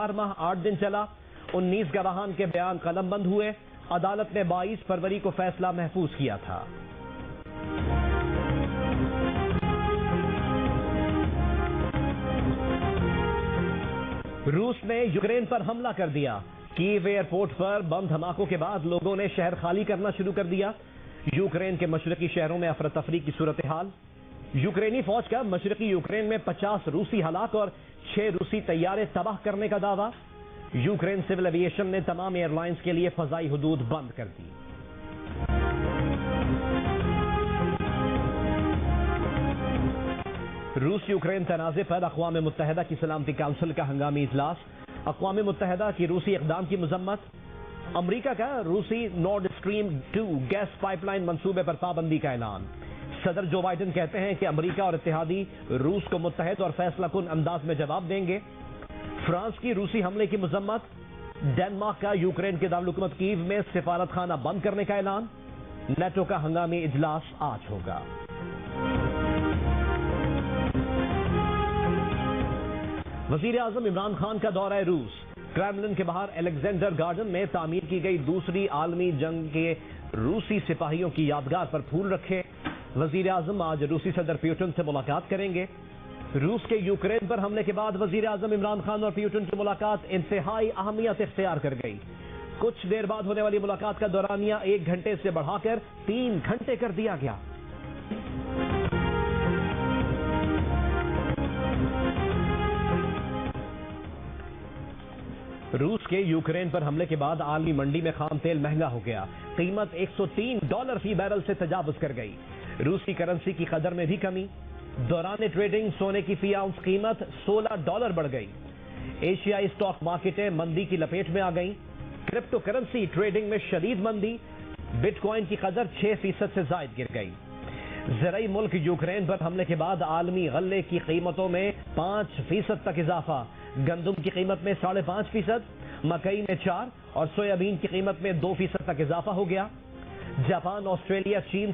4 ماہ 8 دن چلا، 19 گواہان کے بیان قلم بند ہوئے، عدالت نے 22 فروری کو فیصلہ محفوظ کیا تھا۔ روس نے یوکرین پر حملہ کر دیا، کیو ایئرپورٹ پر بم دھماکوں کے بعد لوگوں نے شہر خالی کرنا شروع کر دیا۔ یوکرین کے مشرقی شہروں میں افراتفری کی صورتحال۔ یوکرینی فوج کا مشرقی یوکرین میں 50 روسی ہلاک اور 6 روسی طیارے تباہ کرنے کا دعویٰ۔ یوکرین سول ایویشن نے تمام ایئر لائنز کے لیے فضائی حدود بند کر دی۔ روس یوکرین تنازع پر اقوام متحدہ کی سلامتی کونسل کا ہنگامی اجلاس۔ اقوام متحدہ کی روسی اقدام کی مذمت۔ امریکہ کا روسی نارڈ اسٹریم 2 گیس پائپ لائن منصوبے پر پابندی کا اعلان۔ صدر جو بائیڈن کہتے ہیں کہ امریکہ اور اتحادی روس کو متحد اور فیصلہ کن انداز میں جواب دیں گے۔ فرانس کی روسی حملے کی مذمت۔ ڈنمارک کا یوکرین کے دارالحکومت کیو میں سفارت خانہ بند کرنے کا اعلان۔ نیٹو کا ہنگامی اجلاس آج ہوگا۔ وزیر اعظم عمران خان کا دورہ روس۔ کرملن کے باہر الیگزینڈر گارڈن میں تعمیر کی گئی دوسری عالمی جنگ کے روسی سپاہیوں کی یادگار پر پھول رکھے۔ وزیر اعظم آج روسی صدر پیوٹن سے ملاقات کریں گے۔ روس کے یوکرین پر حملے کے بعد وزیر اعظم عمران خان اور پیوٹن کی ملاقات انتہائی اہمیت اختیار کر گئی۔ کچھ دیر بعد ہونے والی ملاقات کا دورانیہ 1 گھنٹے سے بڑھا کر 3 گھنٹے کر دیا گیا۔ روس کے یوکرین پر حملے کے بعد عالمی منڈی میں خام تیل مہنگا ہو گیا۔ قیمت $103 فی بیرل سے تجاوز کر گئی۔ روسی کرنسی کی قدر میں بھی کمی۔ دوران ٹریڈنگ سونے کی فی اونس قیمت $16 بڑھ گئی۔ ایشیائی اسٹاک مارکیٹیں مندی کی لپیٹ میں آ گئیں۔ کرپٹو کرنسی ٹریڈنگ میں شدید مندی۔ بٹ کوائن کی قدر 6% سے زائد گر گئی۔ زرعی ملک یوکرین پر حملے کے بعد عالمی غلے کی قیمتوں میں 5% تک اضافہ۔ گندم کی قیمت میں 5.5%، مکئی میں 4% اور سویابین کی قیمت میں 2% تک اضافہ ہو گیا۔ جاپان آسٹریلیا چین